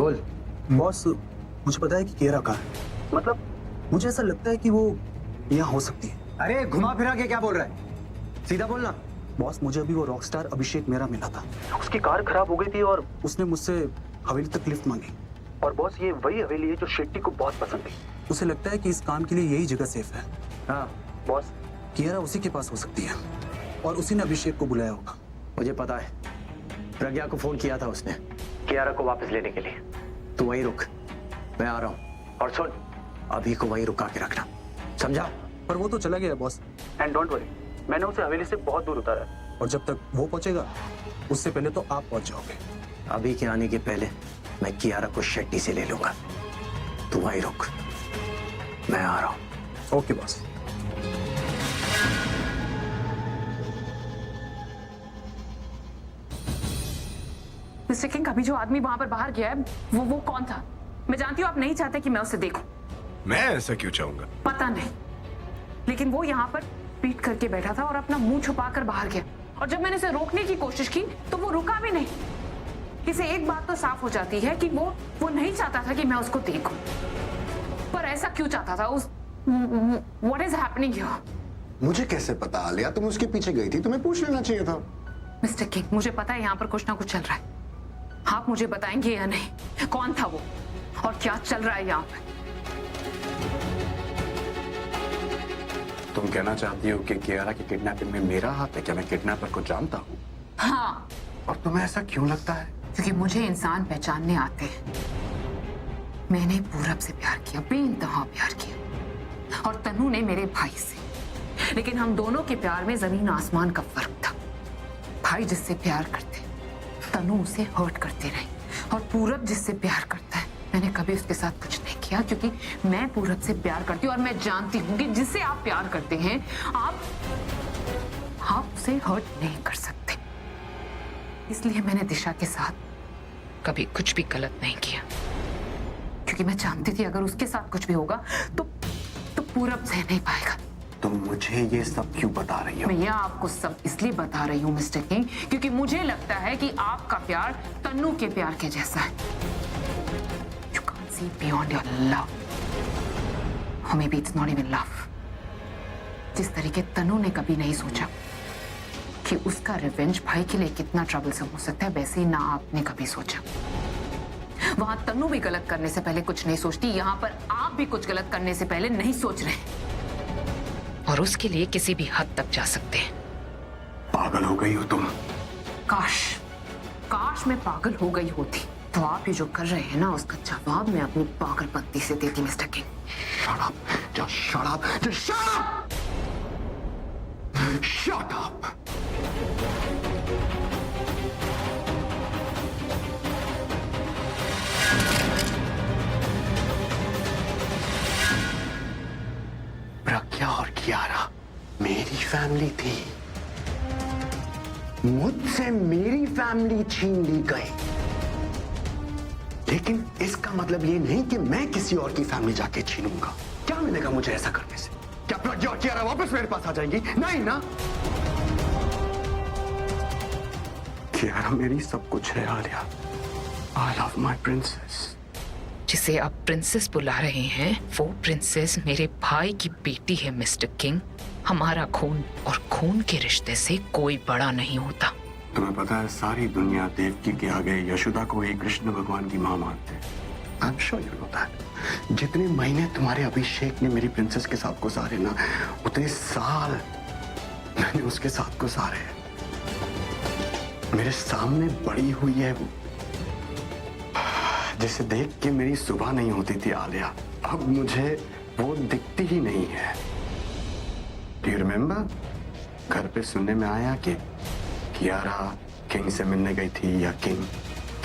बोल। बॉस, मुझे पता है कि केरा कहाँ है। मतलब मुझे ऐसा लगता है कि वो यहाँ हो सकती है। अरे घुमा फिरा के क्या बोल रहा है, सीधा बोलना। बॉस, मुझे अभी वो रॉकस्टार अभिषेक मेरा मिला था। उसकी कार खराब हो गई थी और उसने मुझसे हवेली तक लिफ्ट मांगी। और बॉस, ये वही हवेली है जो शेट्टी को बहुत पसंद है। उसे लगता है कि इस काम के लिए यही जगह सेफ है। हाँ बॉस, कियारा उसी के पास हो सकती है और उसी ने अभिषेक को बुलाया होगा। मुझे पता है, प्रज्ञा को फोन किया था उसने कियारा को वापस लेने के लिए। तू वहीं रुक, मैं आ रहा हूँ। और सुन, अभी को वहीं रुका के रखना, समझा? पर वो तो चला गया बॉस। एंड डोंट वरी, मैंने उसे हवेली से बहुत दूर उतारा है और जब तक वो पहुंचेगा उससे पहले तो आप पहुंच जाओगे। अभी के आने के पहले मैं कियारा को शेट्टी से ले लूंगा। तू वहीं रुक, मैं आ रहा हूँ। Okay boss. मिस्टर किंग, अभी जो आदमी वहां पर बाहर गया है वो कौन था? मैं जानती हूँ आप नहीं चाहते कि मैं उसे देखूं। मैं ऐसा क्यों चाहूंगा? पता नहीं, लेकिन वो यहाँ पर पीट करके बैठा था और अपना मुंह छुपाकर बाहर गया। और जब मैंने उसे रोकने की कोशिश की तो वो रुका भी नहीं। इसे एक बात तो साफ हो जाती है कि वो नहीं चाहता था कि मैं उसको देखूं। पर ऐसा क्यों चाहता था? What is happening here? मुझे कैसे पता आलिया, तुम उसके पीछे गई थी, तुम्हें पूछ लेना चाहिए था। मिस्टर किंग, मुझे पता है यहाँ पर कुछ ना कुछ चल रहा है। आप मुझे बताएंगे या नहीं, कौन था वो और क्या चल रहा है यहाँ पे? तुम कहना चाहती हो कि कियारा की किडनैपिंग में मेरा हाथ है? क्या मैं किडनैपर को जानता हूँ? हाँ, और तुम्हें ऐसा क्यों लगता है? क्योंकि मुझे इंसान पहचानने आते हैं। मैंने पूरब से प्यार किया, बेइंतहा प्यार किया, और तनु ने मेरे भाई से। लेकिन हम दोनों के प्यार में जमीन आसमान का फर्क था। भाई जिससे प्यार करते, तनु उसे हर्ट करते रही, और पूरब जिससे प्यार करता है, मैंने कभी उसके साथ कुछ नहीं किया, क्योंकि मैं पूरब से प्यार करती हूँ और मैं जानती हूँ कि जिससे आप प्यार करते हैं आप उसे हर्ट नहीं कर सकते। इसलिए मैंने दिशा के साथ कभी कुछ भी गलत नहीं किया, क्योंकि मैं जानती थी अगर उसके साथ कुछ भी होगा तो पूरब सह नहीं पाएगा। तुम मुझे ये सब क्यों बता रही हो? मैं यह आपको सब इसलिए बता रही हूँ मिस्टर किंग, क्योंकि मुझे लगता है कि आपका प्यार तन्नू के प्यार के जैसा है। You can't see beyond your love. Or maybe it's not even love. जिस तरीके तन्नू ने कभी नहीं सोचा कि उसका रिवेंज भाई के लिए कितना ट्रबलसम हो सकता है, वैसे ही ना आपने कभी सोचा। वहां तन्नू भी गलत करने से पहले कुछ नहीं सोचती, यहाँ पर आप भी कुछ गलत करने से पहले नहीं सोच रहे, और उसके लिए किसी भी हद तक जा सकते हैं। पागल हो गई हो तुम। काश मैं पागल हो गई होती तो आप ये जो कर रहे हैं ना, उसका जवाब मैं अपनी पागलपंती से देती mister king. Shut up, just shut up, just shut up! Shut up! प्रज्ञा और कियारा मेरी फैमिली थी, मुझसे मेरी फैमिली छीन ली गई, लेकिन इसका मतलब ये नहीं कि मैं किसी और की फैमिली जाके छीनूंगा। क्या मिलेगा मुझे ऐसा करने से? क्या प्रज्ञा और कियारा वापस मेरे पास आ जाएंगी? नहीं ना। कियारा मेरी सब कुछ है Alia. I love my princess. जिसे आप प्रिंसेस बुला रहे हैं, वो प्रिंसेस मेरे भाई की बेटी है मिस्टर किंग। हमारा खून और खून के रिश्ते से कोई बड़ा नहीं होता। तुम्हें पता है, सारी दुनिया देवकी के आगे यशोदा को ही कृष्ण भगवान की मां मानते हैं। I'm sure you know that. जितने महीने तुम्हारे अभिषेक ने मेरी प्रिंसेस के साथ गुजारे ना, उतने साल मैंने उसके साथ गुजारे हैं। मेरे सामने बड़ी हुई है वो, जिसे देख के मेरी सुबह नहीं होती थी आलिया। अब मुझे वो दिखती ही नहीं है। Do you remember? घर पे सुनने में आया कि कियारा किंग से मिलने गई थी या किंग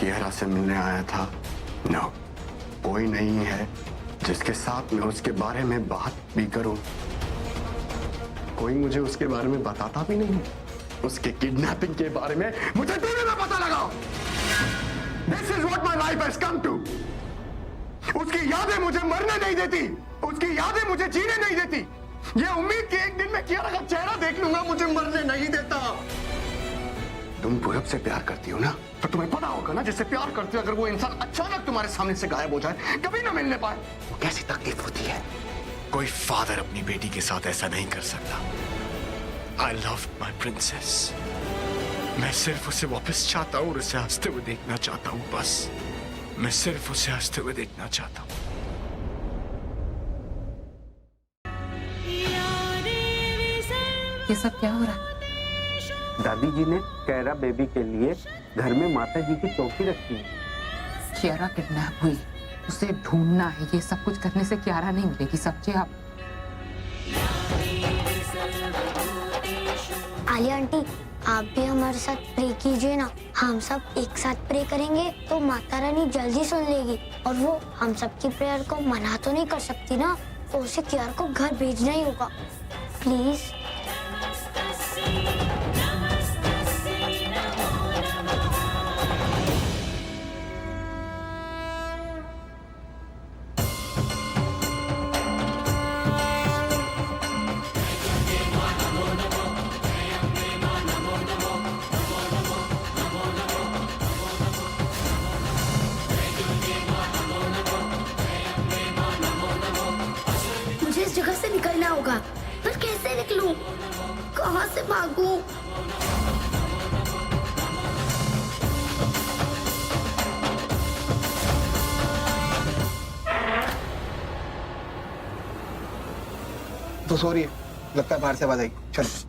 कियारा से मिलने आया था। No, कोई नहीं है जिसके साथ मैं उसके बारे में बात भी करूं। कोई मुझे उसके बारे में बताता भी नहीं। उसके किडनैपिंग के बारे में मुझे ढूंढने में पता लगा। This is what my life has come to. उसकी यादें मुझे मरने नहीं देती, उसकी यादें मुझे जीने नहीं देती। ये उम्मीद कि एक दिन मैं कियारा का चेहरा देख लूंगा मुझे मरने नहीं देता। तुम पूरब से प्यार करती हो ना, तो तुम्हें पता होगा ना, जिससे प्यार करती हो, अगर वो इंसान अचानक तुम्हारे सामने से गायब हो जाए, कभी ना मिलने पाए, वो कैसी तकलीफ होती है। कोई फादर अपनी बेटी के साथ ऐसा नहीं कर सकता। I love my princess. मैं सिर्फ उसे वापस चाहता हूँ और उसे हंसते हुए देखना चाहता हूँ, बस। मैं सिर्फ उसे हंसते हुए देखना चाहता हूँ। ये सब क्या हो रहा है? दादी जी ने कैरा बेबी के लिए घर में माता जी की चौकी रखी है। कियारा किडनैप हुई, उसे ढूंढना है। ये सब कुछ करने से कियारा नहीं मिलेगी, समझे आप? आलिया आंटी, आप भी हमारे साथ प्रे कीजिए ना। हम सब एक साथ प्रे करेंगे तो माता रानी जल्दी सुन लेगी, और वो हम सब की प्रेयर को मना तो नहीं कर सकती ना, तो उसे कियारा को घर भेजना ही होगा। प्लीज। मुझे इस जगह से निकलना होगा, पर कैसे निकलूं? कहां से भागूं? तो सॉरी, लगता है बाहर से आवाज आई। चलो।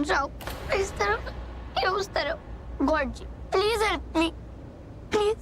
जाओ, इस तरफ या उस तरफ। God ji, please help me, please.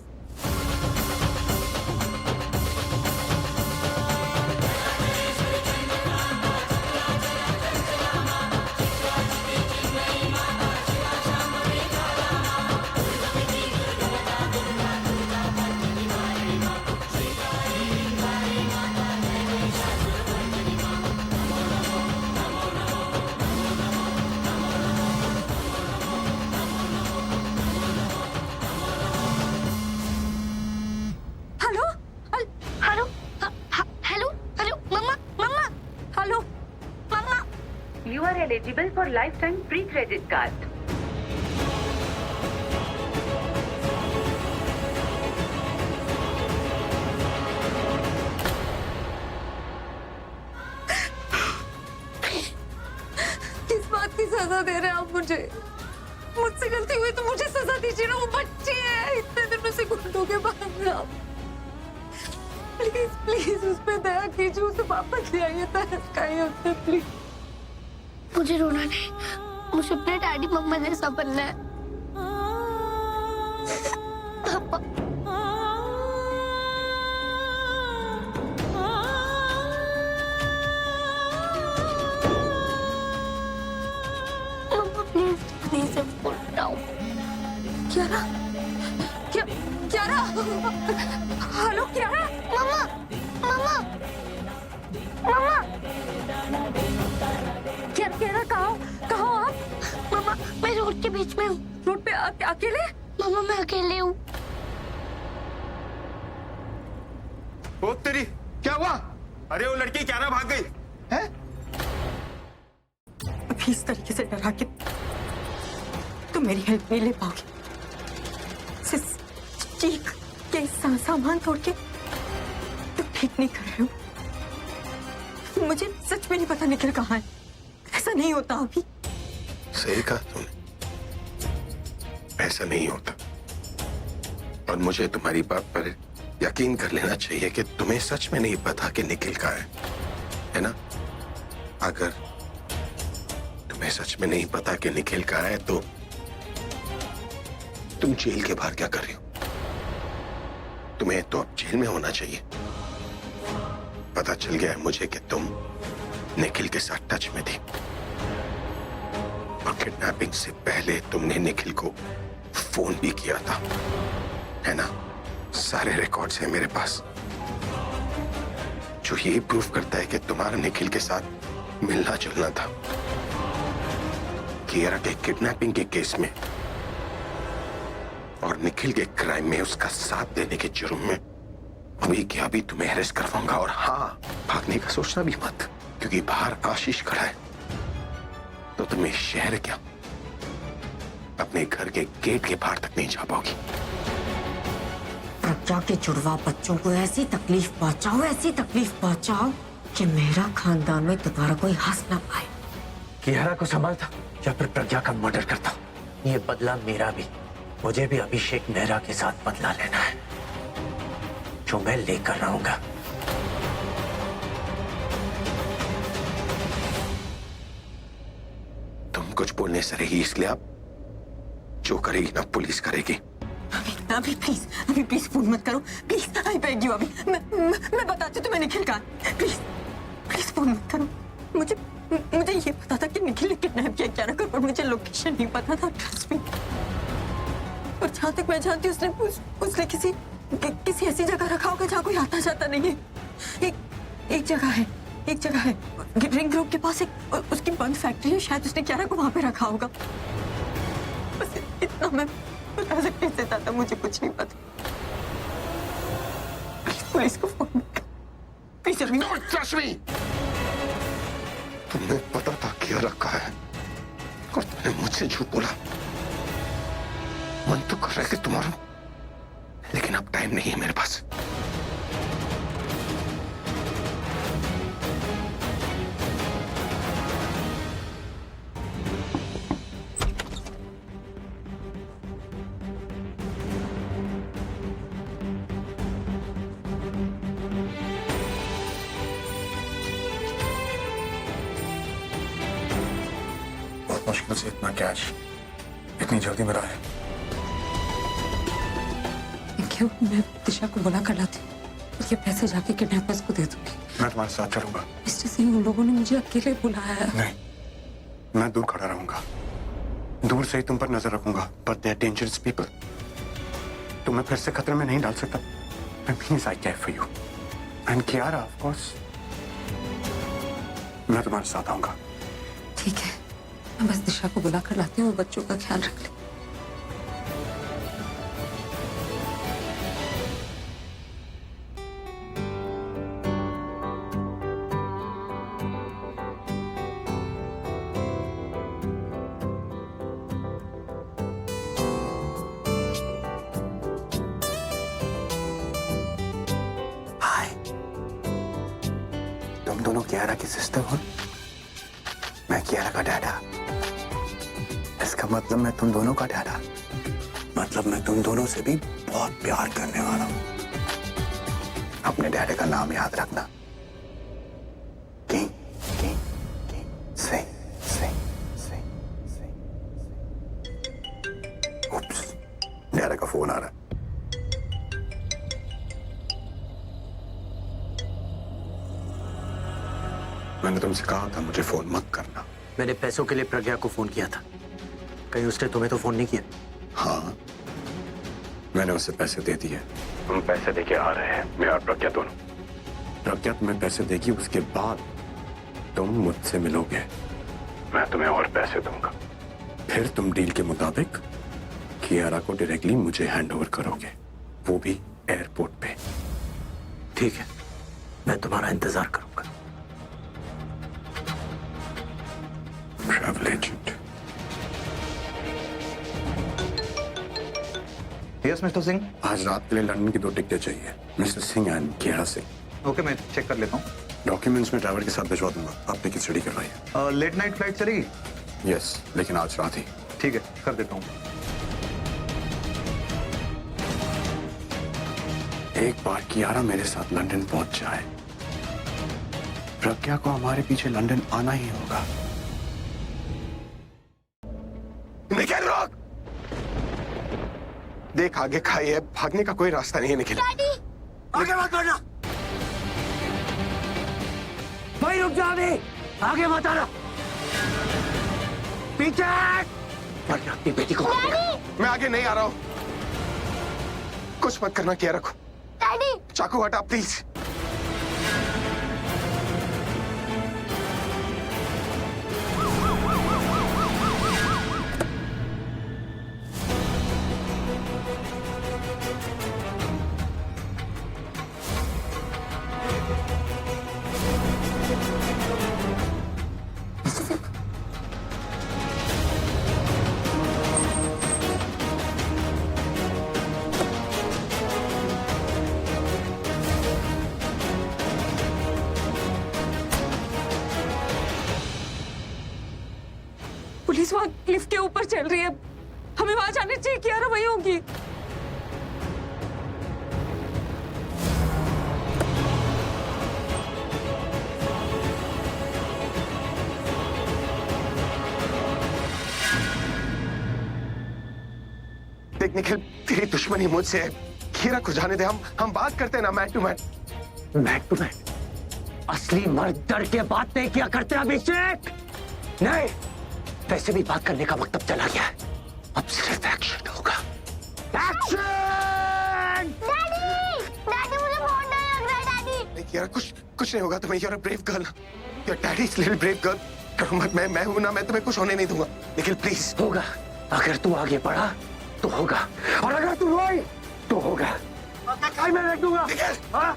You are eligible for lifetime free credit card. किस बात की सजा दे रहे हैं आप मुझे? मुझसे गलती हुई तो मुझे सजा दीजिए ना, वो बच्चे हैं, इतने दिनों से गुंडों के भाग रहे आप। प्लीज प्लीज उस पे दया कीजिए, उसे वापस ले आइए, तरस खाइए उससे प्लीज। मुझे रोना नहीं, मुझे अपने डैडी मम्मा जैसा बनना है। क्यारा, क्यारा, हेलो क्यारा। मम्मा मम्मा मम्मा क्यारा कहाँ हो आप? मम्मा मैं रोड के बीच में हूँ। रोड पे अकेले? मम्मा मैं अकेले हूँ। ओ तेरी, क्या हुआ? अरे वो लड़की क्या ना भाग गई है? अभी इस तरीके से डरा के तुम मेरी हेल्प नहीं ले पाओगे। सिर्फ चीख के सामान तोड़ के तुम ठीक नहीं कर रहे हो। मुझे सच में नहीं पता निखिल कहाँ है। ऐसा नहीं होता अभी। सही कहा तूने, ऐसा नहीं होता। और मुझे तुम्हारी बात पर यकीन कर लेना चाहिए कि तुम्हें सच में नहीं पता कि निखिल कहाँ है ना? अगर तुम्हें सच में नहीं पता कि निखिल कहाँ है तो तुम जेल के बाहर क्या कर रही हो? तुम्हें तो अब जेल में होना चाहिए। पता चल गया है मुझे कि तुम निखिल के साथ टच में थी और किडनैपिंग से पहले तुमने निखिल को फोन भी किया था, है ना? सारे रिकॉर्ड्स हैं मेरे पास जो ये प्रूव करता है कि तुम्हारा निखिल के साथ मिलना जुलना था। कियारा के किडनैपिंग के केस में और निखिल के क्राइम में उसका साथ देने के जुर्म में अभी क्या भी तुम्हें अरेस्ट करवाऊंगा। और हाँ, भागने का सोचना भी मत, क्योंकि बाहर आशीष खड़ा है तो तुम्हें शहर क्या अपने घर के गेट के बाहर तक नहीं जा पाओगी। प्रज्ञा के जुड़वा बच्चों को ऐसी तकलीफ पहुंचाओ कि मेरा खानदान में दोबारा कोई हंस ना पाए। कियारा को संभालता या फिर प्रज्ञा का मर्डर करता, ये बदला मेरा भी। मुझे भी अभिषेक मेहरा के साथ बदला लेना है, जो मैं लेकर रहूंगा। तुम कुछ बोलने से रही, इसलिए आप जो करेगी ना पुलिस करेगी। अभी प्लीज फोन मत करो, प्लीज आई बेग यू। अभी मैं बताती हूँ तुम्हें निखिल का। प्लीज फोन मत करो। मुझे ये पता था कि निखिल ने किडनैप किया क्यारा को, पर मुझे लोकेशन नहीं पता था, ट्रस्ट मी। और जहाँ तक मैं जानती हूँ उसने किसी ऐसी जगह रखा होगा जहाँ कोई आता जाता नहीं है। एक जगह है रिंग रोड के पास उसकी बंद फैक्ट्री है, शायद उसने क्यारा को वहां पे रखा होगा। बस इतना मैं बता सकती हूँ, ज्यादा मुझे कुछ नहीं पता। पुलिस को फोन प्लीज। तुम्हें पता था कियारा कहाँ है और तुमने मुझसे झूठ बोला। मन तो कर रहा है कि तुम्हारा, लेकिन अब टाइम नहीं है मेरे पास। बहुत मुश्किल से इतना कैश इतनी जल्दी मिला है। क्यों? मैं दिशा को बुला कर लाती हूँ, ये पैसे जाके किडनैपर्स को दे दूंगी। मैं तुम्हारे साथ चलूंगा। मिस्टर सिंह, उन लोगों ने मुझे अकेले बुलाया है। नहीं, मैं दूर खड़ा रहूंगा, दूर से ही तुम पर नजर रखूंगा। पर दे आर डेंजरस पीपल, तुम्हें फिर से खतरे में नहीं डाल सकता। Please, I care for you and Kiara, of course. मैं तुम्हारे साथ आऊंगा। ठीक है, मैं बस दिशा को बुला कर लाती हूँ, बच्चों का ख्याल रख ले। तुम दोनों कियारा की सिस्टर हो, मैं कियारा का डैडा। इसका मतलब मैं तुम दोनों का डैडा, मतलब मैं तुम दोनों से भी बहुत प्यार करने वाला हूं। अपने डैडे का नाम याद रखना, king king king Singh Singh Singh Singh. Oops, डैडा का फोन आ रहा है। मैंने तुमसे कहा था मुझे फोन मत करना। मैंने पैसों के लिए प्रज्ञा को फोन किया था, कहीं उसने तुम्हें तो फोन नहीं किया? हाँ, मैंने उसे पैसे दे दिए। हम पैसे देके आ रहे हैं, मैं और प्रज्ञा दोनों। प्रज्ञा तुम्हें पैसे देगी, उसके बाद तुम मुझसे मिलोगे। मैं तुम्हें और पैसे दूंगा, फिर तुम डील के मुताबिक कियारा को डायरेक्टली मुझे हैंड ओवर करोगे, वो भी एयरपोर्ट पे। ठीक है, मैं तुम्हारा इंतजार करूंगा। Travel agent. Yes mister Singh. आज रात के लिए लंदन की 2 टिकटें चाहिए, mister Singh and Kiara Singh. Okay, मैं चेक कर लेता हूँ। डॉक्यूमेंट्स में ड्राइवर के साथ भिजवा दूंगा, आप टिकट स्टडी करवाइए। लेट नाइट फ्लाइट चलेगी? यस, लेकिन आज रात ही। ठीक है, कर देता हूँ। एक बार कियारा मेरे साथ लंदन पहुंच जाए, प्रज्ञा को हमारे पीछे लंदन आना ही होगा। निखिल रोक! देख आगे खाई है, भागने का कोई रास्ता नहीं है निखिल। आगे मत बढ़ना, वहीं रुक जाओ, अभी आगे मत आना। पीछे वरना अपनी बेटी को मैं आगे नहीं आ रहा हूँ। कुछ मत करना कियारा को। चाकू हटा प्लीज। पुलिस वहां लिफ्ट के ऊपर चल रही है, हमें वहां जाने चाहिए। कियारा वही होगी। देख निखिल, तेरी दुश्मनी मुझसे है। कियारा को जाने दे, हम बात करते हैं ना man to man. Man to man? असली मर्द डर के बात नहीं किया करते अभिषेक। नहीं, वैसे भी बात करने का वक्त अब चला गया है, अब सिर्फ एक्शन होगा। एक्शन! डैडी मुझे बहुत डर लग रहा है डैडी। नहीं कियारा, कुछ नहीं होगा तुम्हें। You're a brave girl, your daddy is little brave girl. करो मत, मैं हूं ना, मैं तुम्हें कुछ होने नहीं दूंगा। निखिल प्लीज। होगा, अगर तू आगे बढ़ा तो होगा, और अगर तू रोई तो होगा। मैं खाई में रख दूंगा। हाँ?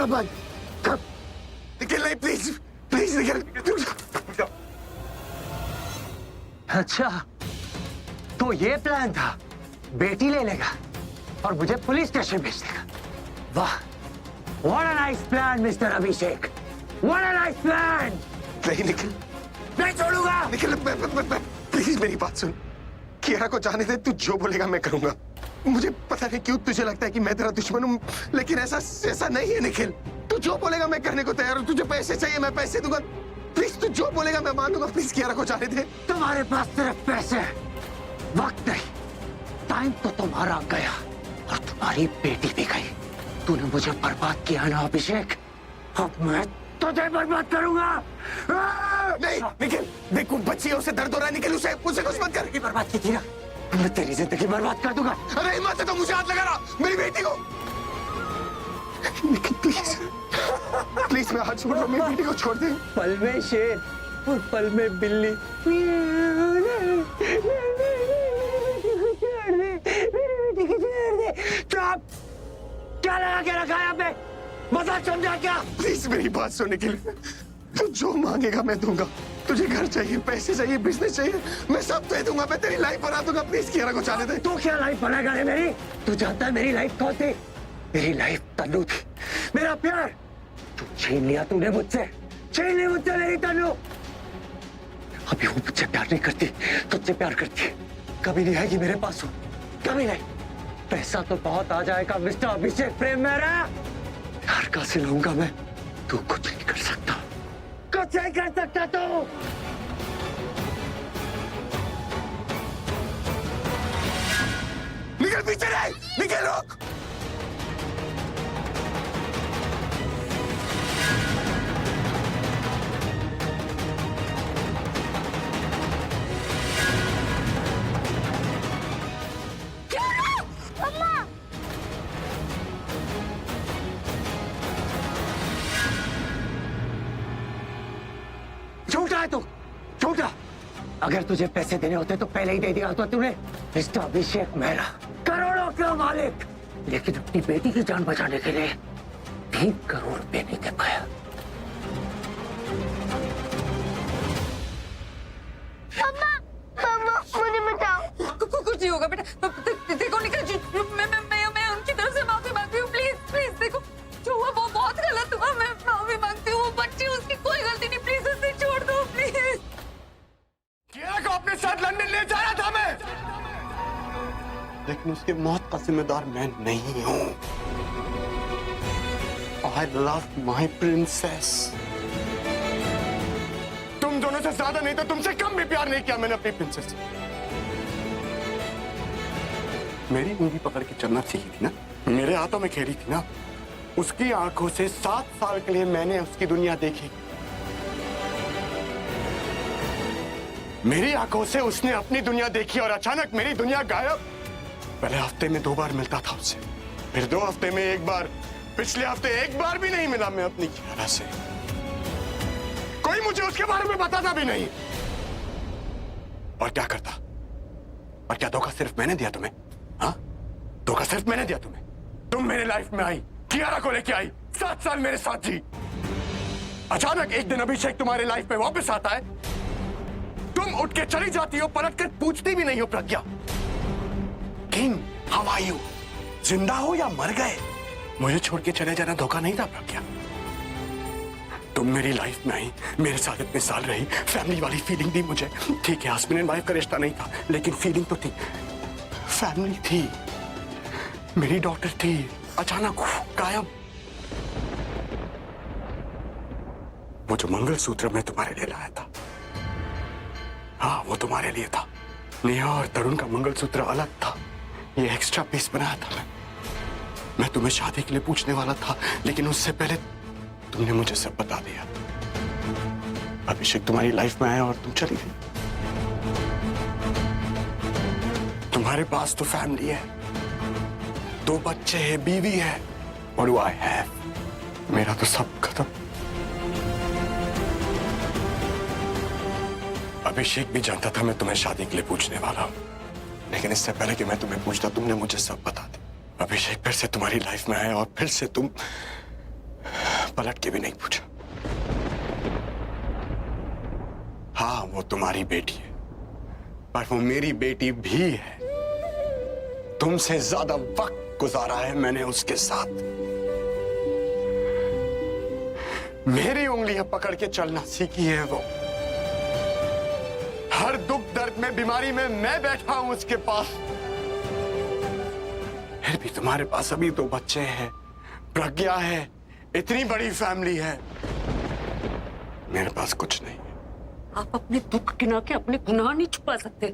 बंद कब? निखिल नहीं, प्लीज प्लीज निखिल। अच्छा, तो ये प्लान था, बेटी ले लेगा और मुझे पुलिस स्टेशन भेज देगा। वाह, what a nice plan mister Abhishek, what a nice plan. नहीं निखिल, नहीं छोड़ूंगा। निखिल प्लीज मेरी बात सुन। कियारा को जाने दे, तू जो बोलेगा मैं करूंगा। मुझे पता नहीं क्यों तुझे लगता है कि मैं तेरा दुश्मन हूँ, लेकिन ऐसा नहीं है निखिल। तू जो बोलेगा मैं करने को तैयार हूँ। तुझे पैसे चाहिए, मैं पैसे दूंगा। प्लीज तू जो बोलेगा मैं मान लूंगा। प्लीज कियारा को जाने दे। तुम्हारे पास सिर्फ पैसे, वक्त नहीं। टाइम तो तुम्हारा गया और तुम्हारी बेटी भी गई। तूने मुझे बर्बाद किया ना अभिषेक, अब मैं तुझे बर्बाद करूंगा। नहीं निखिल, देख वो बच्ची है, उसे दर्द हो रहा है। निखिल उसे कुछ मत कर। बर्बाद की थी ना, मैं तेरी जिंदगी बर्बाद कर दूंगा। अरे हिम्मत है तो मुझे हाथ लगा रहा, मेरी बेटी को। निखिल प्लीज प्लीज, मैं हाथ छोड़ रहा हूँ, मेरी बेटी को छोड़ दे। पल में शेर और पल में बिल्ली। चुप! क्या लगा के रखा है यहाँ पे? मजाक समझा क्या? प्लीज मेरी बात सुन निखिल, तू जो मांगेगा मैं दूंगा। तुझे घर चाहिए, पैसे चाहिए, बिजनेस चाहिए, मैं सब दे दूंगा। मैं तेरी लाइफ बना दूंगा। प्लीज कियारा को जाने दे। तू क्या लाइफ बनाएगा रे मेरी? तू जानता है मेरी लाइफ कौन थी? मेरी लाइफ तन्नू थी, मेरा प्यार। तू छीन लिया तूने मुझसे, छीन ली मुझसे मेरी तन्नू। अभी वो मुझसे प्यार नहीं करती, तुझसे प्यार करती है। कभी नहीं आएगी मेरे पास, कभी नहीं। पैसा तो बहुत आ जाएगा मिस्टर अभिषेक प्रेम मेरा, यार कहां से लाऊंगा मैं? तू कुछ नहीं कर सकता, कुछ नहीं कर सकता तू। निकल पीछे नहीं, निकल रुक। झूठा है तू, झूठा। अगर तुझे पैसे देने होते तो पहले ही दे दिया होता तूने। मिस्टर अभिषेक मेहरा करोड़ों का मालिक, लेकिन अपनी बेटी की जान बचाने के लिए 3 करोड़ रुपए नहीं दे पाया। मम्मा मुझे बचाओ। कुछ नहीं होगा बेटा, देखो निकल, मैं उनकी तरफ से माफी मांगती हूँ, प्लीज प्लीज। देखो जो हुआ वो बहुत गलत हुआ, मैं माफी मांगती हूँ। वो बच्ची, उसकी कोई गलती नहीं, प्लीज उसे छोड़ दो प्लीज। कियारा को अपने साथ लंदन ले जाना था मैं, लेकिन उसकी मौत का जिम्मेदार मैं नहीं हूं। I love my princess। तुम दोनों से ज्यादा नहीं तो तुमसे कम भी प्यार नहीं किया मैंने अपनी प्रिंसेस से। मेरी उंगली पकड़ के चलना सीखी थी ना, मेरे हाथों में खेली थी ना। उसकी आंखों से 7 साल के लिए मैंने उसकी दुनिया देखी। मेरी आंखों से उसने अपनी दुनिया देखी और अचानक मेरी दुनिया गायब। पहले हफ्ते में 2 बार मिलता था उससे, फिर 2 हफ्ते में 1 बार, पिछले हफ्ते 1 बार भी नहीं मिला मैं अपनी कियारा से। कोई मुझे उसके बारे में बताता भी नहीं। और क्या करता? और क्या धोखा सिर्फ मैंने दिया तुम्हें? हाँ, धोखा सिर्फ मैंने दिया तुम्हें। तुम मेरे लाइफ में आई, कियारा को लेके आई, 7 साल मेरे साथ जी। अचानक एक दिन अभिषेक तुम्हारे लाइफ में वापस आता है, तुम उठ के चली जाती हो, पलट कर पूछती भी नहीं हो प्रज्ञा, किंग हाउ आर यू, जिंदा हो या मर गए? मुझे छोड़ के चले जाना धोखा नहीं था प्रज्ञा। तुम मेरी लाइफ में आई, मेरे साथ इतने साल रही, फैमिली वाली फीलिंग दी मुझे। ठीक है, हस्बैंड एंड वाइफ का रिश्ता नहीं था, लेकिन फीलिंग तो थी, फैमिली थी, मेरी डॉटर थी। अचानक गायब। वो जो मंगलसूत्र मैं तुम्हारे लिए लाया था, हाँ वो तुम्हारे लिए था। नेहा और तरुण का मंगलसूत्र अलग था, ये एक्स्ट्रा पीस बनाया था मैं तुम्हें शादी के लिए पूछने वाला था, लेकिन उससे पहले तुमने मुझे सब बता दिया। अभिषेक तुम्हारी लाइफ में आया और तुम चली गई। तुम्हारे पास तो फैमिली है, 2 बच्चे हैं, बीवी है। What do I have? मेरा तो सब खत्म। अभिषेक भी जानता था मैं तुम्हें शादी के लिए पूछने वाला हूं, लेकिन इससे पहले कि मैं तुम्हें पूछता तुमने मुझे सब बता दिया। अभिषेक फिर से तुम्हारी लाइफ में आया और फिर से तुम पलट के भी नहीं पूछा। हाँ वो तुम्हारी बेटी है, पर वो मेरी बेटी भी है। तुमसे ज्यादा वक्त गुजारा है मैंने उसके साथ। मेरी उंगलियां पकड़ के चलना सीखी है वो। हर दुख दर्द में, बीमारी में मैं बैठा हूं उसके पास। फिर भी तुम्हारे पास अभी 2 बच्चे हैं, प्रज्ञा है, इतनी बड़ी फैमिली है। मेरे पास कुछ नहीं है। आप अपने दुख गिना के अपने गुनाह नहीं छुपा सकते।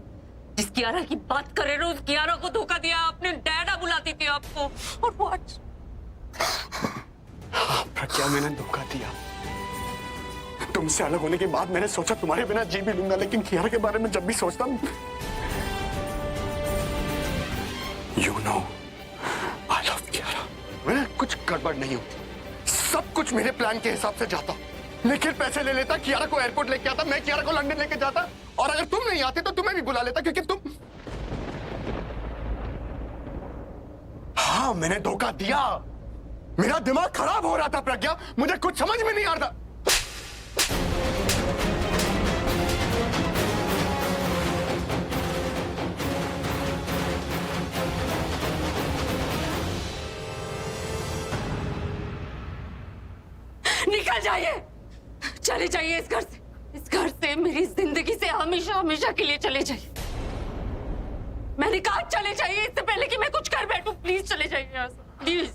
जिस कियारा की बात कर रहे हो, उस कियारा को धोखा दिया आपने, डैडा बुलाती थी आपको, और वो आज। हाँ प्रज्ञा, मैंने धोखा दिया। तुमसे अलग होने के बाद मैंने सोचा तुम्हारे बिना जी भी लूंगा, लेकिन कियारा के बारे में जब भी सोचता हूं, you know, I love Kiara. मैं कुछ गड़बड़ नहीं होती, सब कुछ मेरे प्लान के हिसाब से जाता। निखिल पैसे ले लेता, कियारा को एयरपोर्ट लेके आता, मैं कियारा को लंदन लेके जाता, और अगर तुम नहीं आते तो तुम्हें भी बुला लेता, क्योंकि तुम। हाँ मैंने धोखा दिया, मेरा दिमाग खराब हो रहा था प्रज्ञा, मुझे कुछ समझ में नहीं आ रहा। निकल जाइए, चले जाइए इस घर से, इस घर से, मेरी जिंदगी से हमेशा हमेशा के लिए चले जाइए। मैंने कहा चले जाइए इससे पहले कि मैं कुछ कर बैठूं। प्लीज चले जाइए यहाँ से, प्लीज।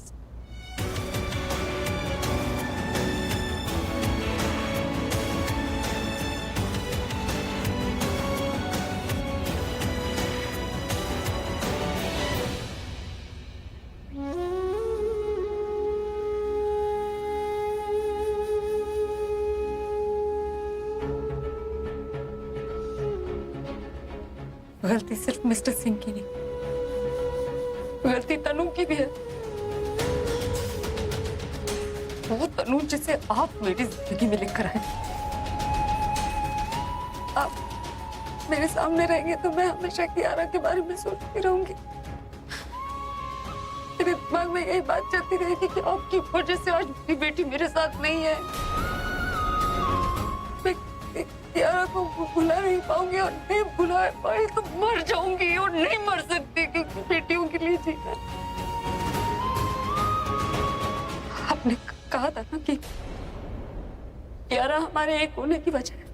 गलती सिर्फ मिस्टर सिंह की नहीं, गलती तनु की भी है। वो तनु जिसे आप मेरी जिंदगी में लेकर आए। आप मेरे सामने रहेंगे तो मैं हमेशा कियारा के बारे में सोचती रहूंगी। मेरे दिमाग में यही बात चलती रहेगी कि आपकी वजह से आज मेरी बेटी मेरे साथ नहीं है। मैं कियारा को भुला नहीं पाऊंगी, और नहीं भुला पाई तो मर जाऊंगी, और नहीं मर सकती क्योंकि बेटियों के लिए जीना। आपने कहा था ना कि कियारा हमारे एक होने की वजह है।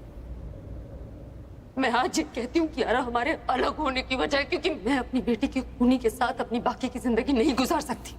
मैं आज ये कहती हूँ कियारा हमारे अलग होने की वजह है, क्योंकि मैं अपनी बेटी की उन्हीं के साथ अपनी बाकी की जिंदगी नहीं गुजार सकती।